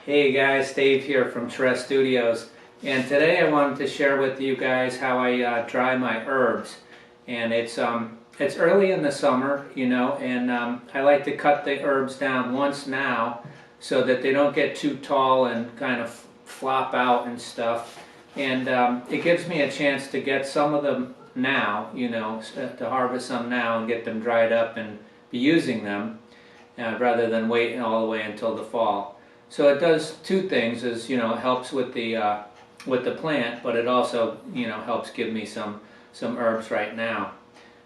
Hey guys, Dave here from Tres Studios, and today I wanted to share with you guys how I dry my herbs. And it's early in the summer, and I like to cut the herbs down once now so that they don't get too tall and kind of flop out and stuff. And it gives me a chance to get some of them now, to harvest some now and get them dried up and be using them rather than waiting all the way until the fall. So it does two things: is it helps with the plant, but it also helps give me some herbs right now.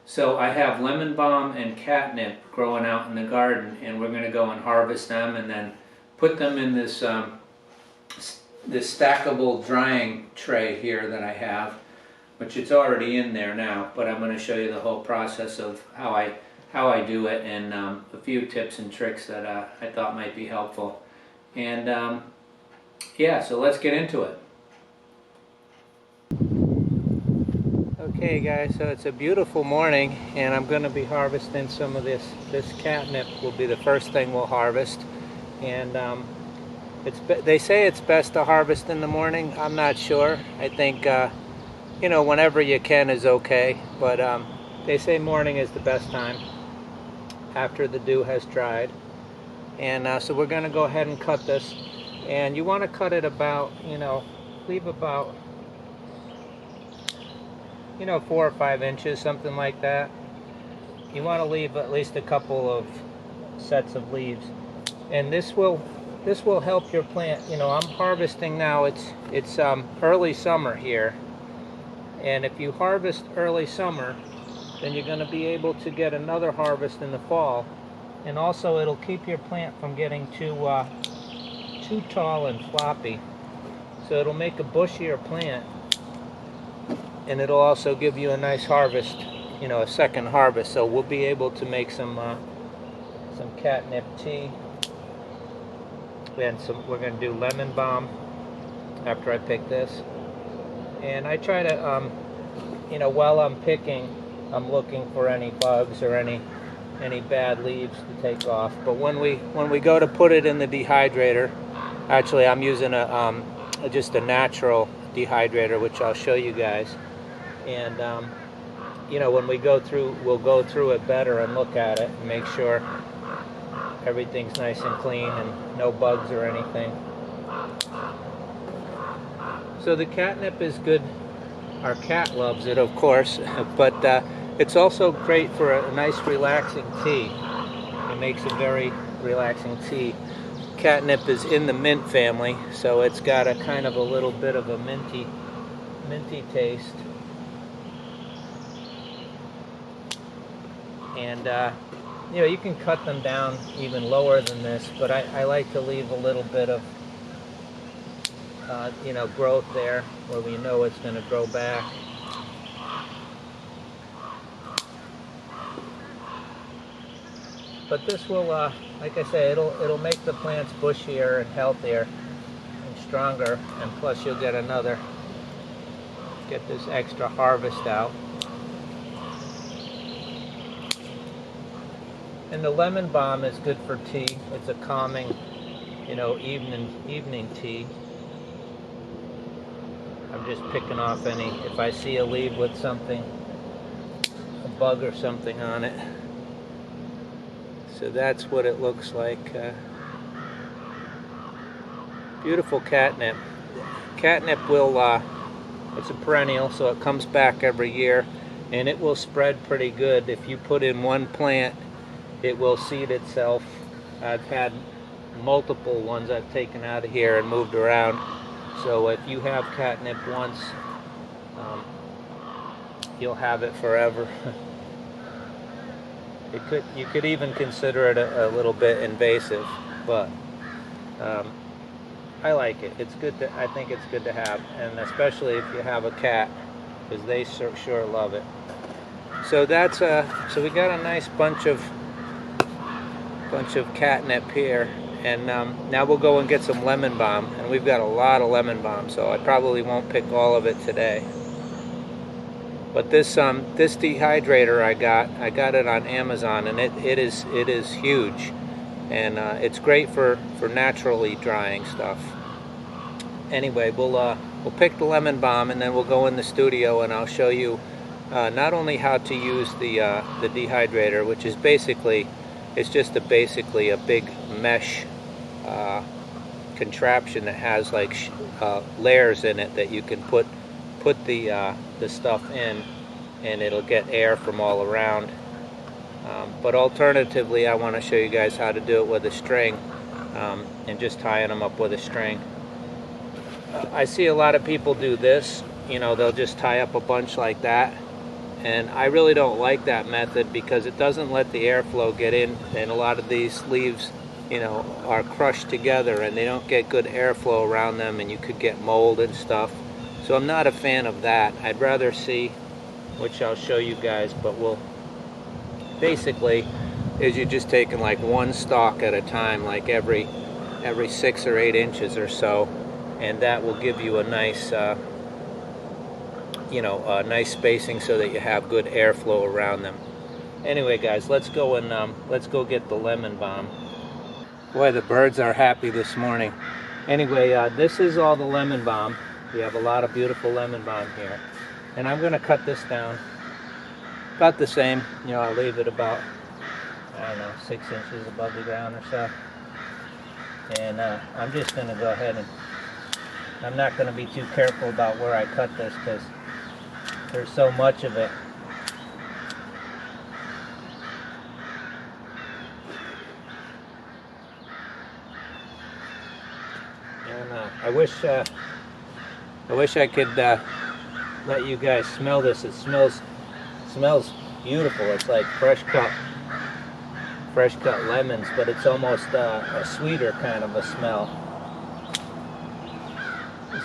So I have lemon balm and catnip growing out in the garden, and we're going to go and harvest them and then put them in this this stackable drying tray here that I have, which it's already in there now. But I'm going to show you the whole process of how I do it, and a few tips and tricks that I thought might be helpful. And yeah, so let's get into it. Okay guys, so it's a beautiful morning and I'm going to be harvesting some of this catnip. Will be the first thing we'll harvest. And they say it's best to harvest in the morning. I'm not sure. I think whenever you can is okay, but they say morning is the best time after the dew has dried. And so we're going to go ahead and cut this, and you want to cut it about, leave about 4 or 5 inches, something like that. You want to leave at least a couple of sets of leaves, and this will help your plant. I'm harvesting now. It's early summer here, and if you harvest early summer, then you're going to be able to get another harvest in the fall. And also it'll keep your plant from getting too tall and floppy. So it'll make a bushier plant, and it'll also give you a nice harvest, a second harvest. So we'll be able to make some catnip tea, and we're going to do lemon balm after I pick this. And I try to while I'm picking, I'm looking for any bugs or any bad leaves to take off. But when we go to put it in the dehydrator, actually I'm using just a natural dehydrator, which I'll show you guys. And when we go through, we'll go through it better and look at it and make sure everything's nice and clean and no bugs or anything. So the catnip is good. Our cat loves it, of course, but it's also great for a nice relaxing tea. It makes a very relaxing tea. Catnip is in the mint family, so it's got a kind of a little bit of a minty taste. And you can cut them down even lower than this, but I like to leave a little bit of growth there where we know it's going to grow back. But this will, like I say, it'll make the plants bushier and healthier and stronger, and plus you'll get this extra harvest out. And the lemon balm is good for tea. It's a calming, evening tea. I'm just picking off if I see a leaf with something, a bug or something on it. So that's what it looks like. Beautiful catnip. Catnip will, it's a perennial, so it comes back every year, and it will spread pretty good. If you put in one plant, it will seed itself. I've had multiple ones I've taken out of here and moved around. So if you have catnip once, you'll have it forever. You could even consider it a little bit invasive, but I like it. It's good I think it's good to have, and especially if you have a cat, because they sure love it. So so we got a nice bunch of catnip here, and now we'll go and get some lemon balm, and we've got a lot of lemon balm, so I probably won't pick all of it today. But this dehydrator I got it on Amazon, and it is huge. and it's great for naturally drying stuff. Anyway, we'll pick the lemon balm, and then we'll go in the studio and I'll show you not only how to use the dehydrator, which is basically, it's just basically a big mesh contraption that has like layers in it that you can put the stuff in, and it'll get air from all around. But alternatively, I want to show you guys how to do it with a string, and just tying them up with a string. I see a lot of people do this, you know, they'll just tie up a bunch like that, and I really don't like that method because it doesn't let the airflow get in, and a lot of these leaves, you know, are crushed together and they don't get good airflow around them, and you could get mold and stuff. So I'm not a fan of that. I'd rather see, which I'll show you guys, but we'll basically is you're just taking like one stalk at a time, like every 6 or 8 inches or so, and that will give you a nice nice spacing so that you have good airflow around them. Anyway guys, let's go get the lemon balm. Boy, the birds are happy this morning. Anyway, this is all the lemon balm. We have a lot of beautiful lemon balm here, and I'm going to cut this down about the same. You know, I'll leave it about, I don't know, 6 inches above the ground or so, and I'm just going to go ahead and I'm not going to be too careful about where I cut this because there's so much of it. And I wish I could let you guys smell this. It smells beautiful. It's like fresh cut lemons, but it's almost a sweeter kind of a smell.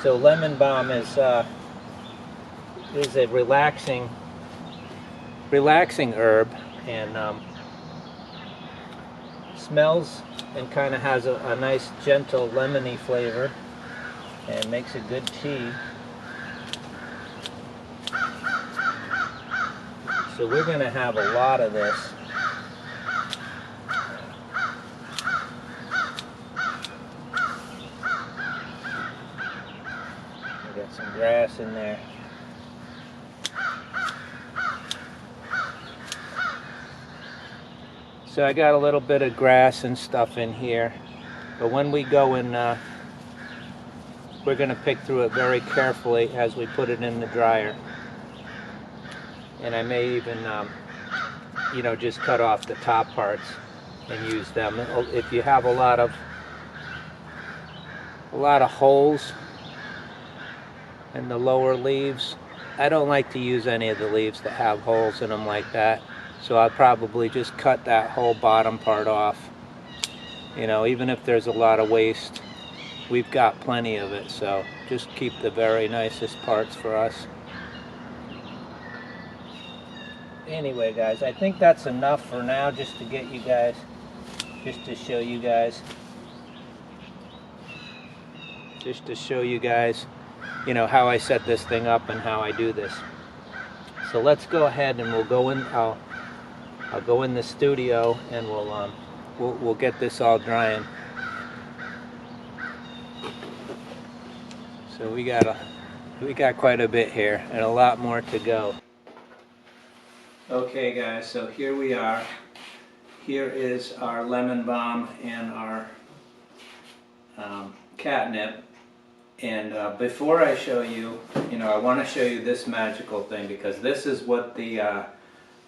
So lemon balm is a relaxing herb, and smells and kind of has a nice gentle lemony flavor, and makes a good tea. So we're going to have a lot of this. We got some grass in there. So I got a little bit of grass and stuff in here, but when we go in, we're going to pick through it very carefully as we put it in the dryer. And I may even, just cut off the top parts and use them. If you have a lot of holes in the lower leaves, I don't like to use any of the leaves that have holes in them like that. So I'll probably just cut that whole bottom part off. You know, even if there's a lot of waste, we've got plenty of it. So just keep the very nicest parts for us. Anyway guys, I think that's enough for now, just to get you guys, just to show you guys, you know, how I set this thing up and how I do this. So let's go ahead and we'll go in. I'll go in the studio and we'll get this all drying. So we got quite a bit here and a lot more to go. Okay guys, so here we are. Here is our lemon balm and our catnip. And before I show you, I want to show you this magical thing, because this is what the,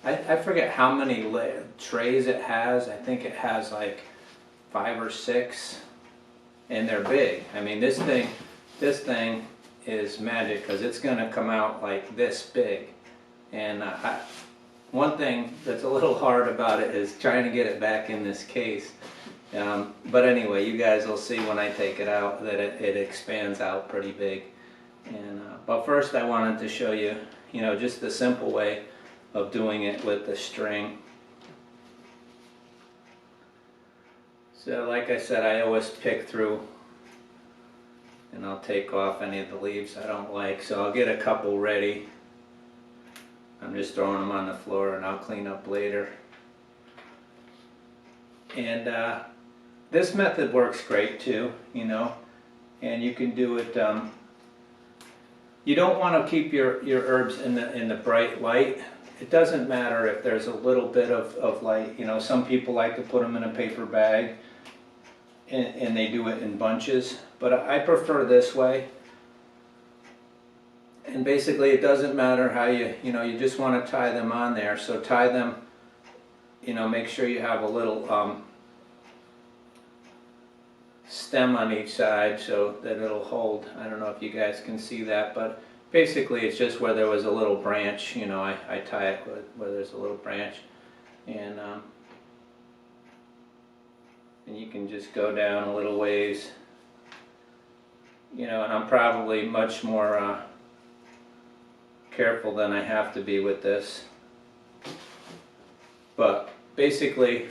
I forget how many trays it has. I think it has like 5 or 6, and they're big. I mean, this thing is magic, because it's going to come out like this big. And one thing that's a little hard about it is trying to get it back in this case. But anyway, you guys will see when I take it out that it expands out pretty big. And but first I wanted to show you, just the simple way of doing it with the string. So like I said, I always pick through, and I'll take off any of the leaves I don't like. So I'll get a couple ready. I'm just throwing them on the floor, and I'll clean up later. And this method works great too, you know, and you can do it. You don't want to keep your herbs in the bright light. It doesn't matter if there's a little bit of light. You know, some people like to put them in a paper bag, and they do it in bunches, but I prefer this way. And basically it doesn't matter how you know, you just want to tie them on there. So tie them, you know, make sure you have a little stem on each side so that it'll hold. I don't know if you guys can see that, but basically it's just where there was a little branch, you know, I tie it where there's a little branch, and you can just go down a little ways, you know, and I'm probably much more careful than I have to be with this, but basically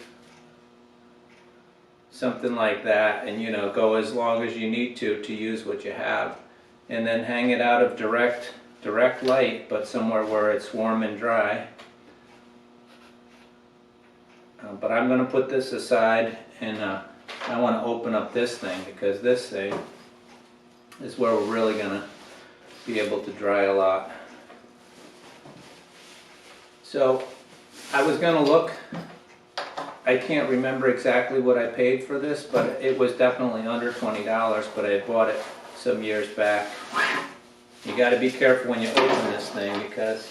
something like that, and you know, go as long as you need to use what you have, and then hang it out of direct light, but somewhere where it's warm and dry. But I'm going to put this aside, and I want to open up this thing, because this thing is where we're really going to be able to dry a lot. So I was going to look, I can't remember exactly what I paid for this, but it was definitely under $20, but I bought it some years back. You got to be careful when you open this thing, because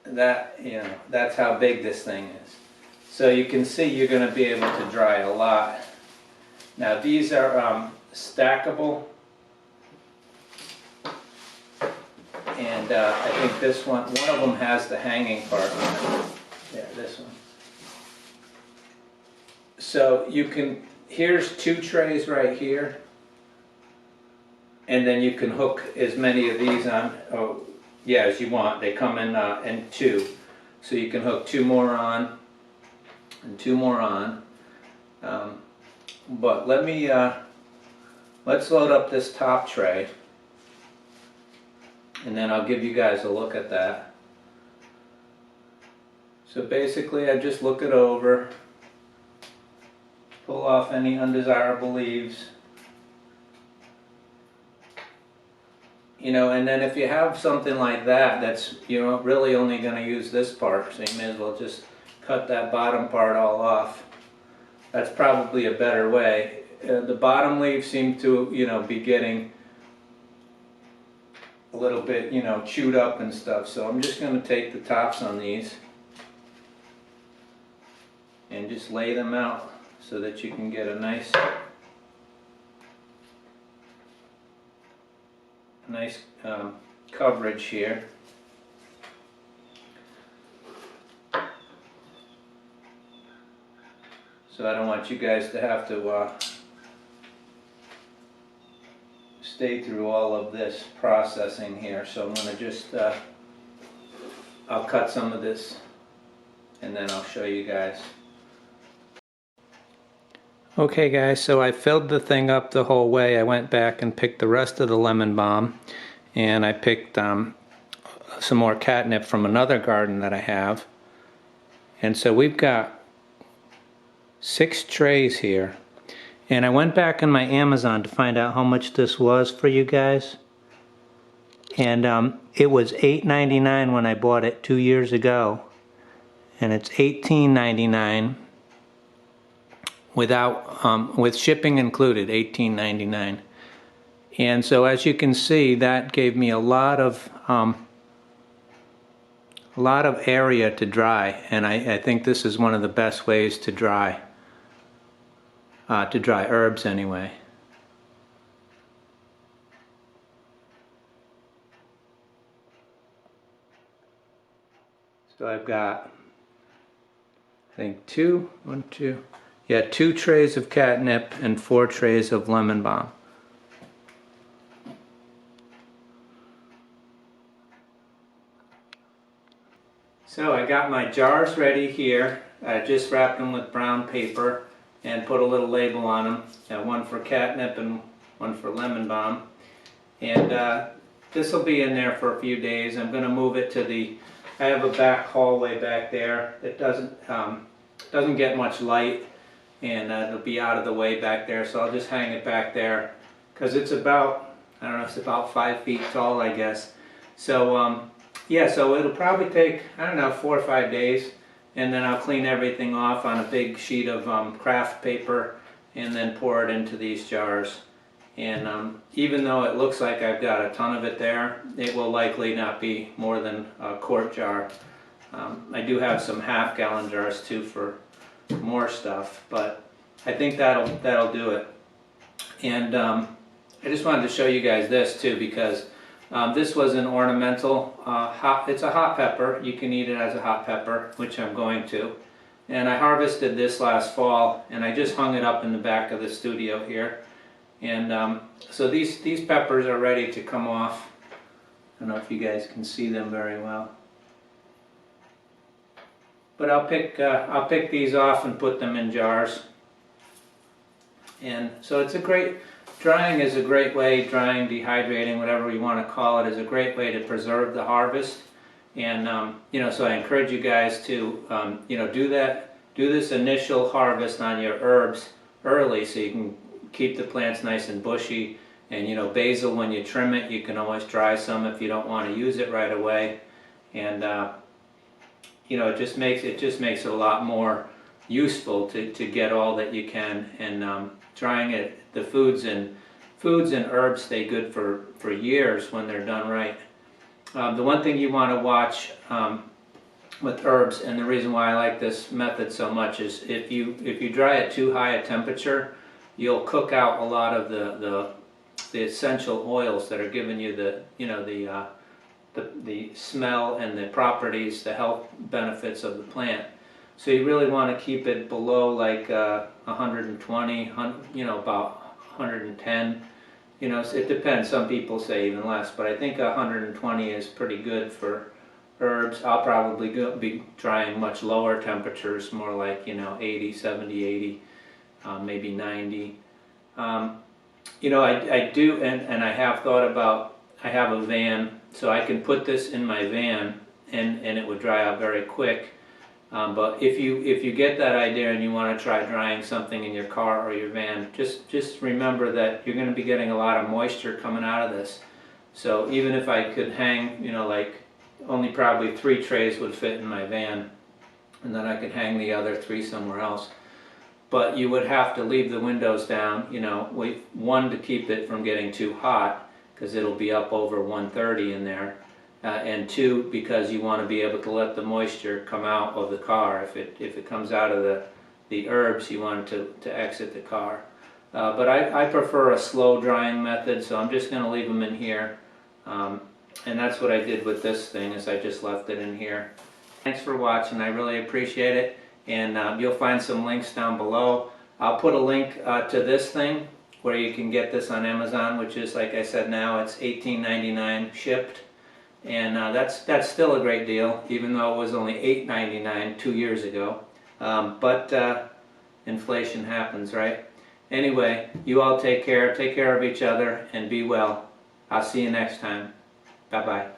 that, you know, that's how big this thing is. So you can see you're going to be able to dry a lot. Now these are stackable, and I think this one of them has the hanging part on it. Yeah, this one. So you can, here's 2 trays right here, and then you can hook as many of these on, oh yeah, as you want. They come in 2, so you can hook 2 more on and 2 more on. But let me let's load up this top tray, and then I'll give you guys a look at that. So basically I just look it over, pull off any undesirable leaves, you know, and then if you have something like that that's, you know, really only going to use this part, so you may as well just cut that bottom part all off. That's probably a better way. The bottom leaves seem to, you know, be getting a little bit, you know, chewed up and stuff, so I'm just going to take the tops on these and just lay them out so that you can get a nice coverage here. So I don't want you guys to have to stay through all of this processing here. So I'm going to just, I'll cut some of this and then I'll show you guys. Okay guys, so I filled the thing up the whole way. I went back and picked the rest of the lemon balm, and I picked some more catnip from another garden that I have. And so we've got 6 trays here. And I went back on my Amazon to find out how much this was for you guys. And it was $8.99 when I bought it 2 years ago. And it's $18.99 without with shipping included, $18.99. And so as you can see, that gave me a lot of area to dry, and I think this is one of the best ways to dry herbs anyway. So I've got, I think 2 trays of catnip and 4 trays of lemon balm. So I got my jars ready here. I just wrapped them with brown paper and put a little label on them. One for catnip and one for lemon balm. And this will be in there for a few days. I'm going to move it to I have a back hallway back there that doesn't get much light. and it'll be out of the way back there, so I'll just hang it back there because it's about, I don't know, it's about 5 feet tall, I guess. So yeah, so it'll probably take, I don't know, 4 or 5 days, and then I'll clean everything off on a big sheet of craft paper and then pour it into these jars. And even though it looks like I've got a ton of it there, it will likely not be more than a quart jar. I do have some half-gallon jars too for more stuff, but I think that'll do it. And I just wanted to show you guys this too, because this was an ornamental it's a hot pepper. You can eat it as a hot pepper, which I'm going to. And I harvested this last fall, and I just hung it up in the back of the studio here. And so these peppers are ready to come off. I don't know if you guys can see them very well, but I'll pick these off and put them in jars. And so it's a great, drying is a great way, drying, dehydrating, whatever you want to call it, is a great way to preserve the harvest. And you know, so I encourage you guys to you know, do this initial harvest on your herbs early, so you can keep the plants nice and bushy. And you know, basil, when you trim it, you can always dry some if you don't want to use it right away. And you know, it just makes it a lot more useful to get all that you can. And drying it, the foods and herbs stay good for years when they're done right. The one thing you want to watch with herbs, and the reason why I like this method so much, is if you dry at too high a temperature, you'll cook out a lot of the essential oils that are giving you the, you know, the smell and the properties, the health benefits of the plant. So you really want to keep it below like 120, you know, about 110. You know, it depends. Some people say even less, but I think 120 is pretty good for herbs. I'll probably be drying much lower temperatures, more like, you know, 80, 70, 80, maybe 90. You know, I do, and I have thought about, I have a van, so I can put this in my van and it would dry out very quick. But if you get that idea and you want to try drying something in your car or your van, just remember that you're going to be getting a lot of moisture coming out of this. So even if I could hang, you know, like only probably 3 trays would fit in my van, and then I could hang the other 3 somewhere else. But you would have to leave the windows down, you know, one, to keep it from getting too hot, because it'll be up over 130 in there. And 2, because you want to be able to let the moisture come out of the car. If it comes out of the herbs, you want it to exit the car. But I prefer a slow drying method, so I'm just going to leave them in here. And that's what I did with this thing, is I just left it in here. Thanks for watching. I really appreciate it. And you'll find some links down below. I'll put a link to this thing where you can get this on Amazon, which is, like I said, now it's $18.99 shipped. And that's still a great deal, even though it was only $8.99 2 years ago. But inflation happens, right? Anyway, you all take care of each other, and be well. I'll see you next time. Bye-bye.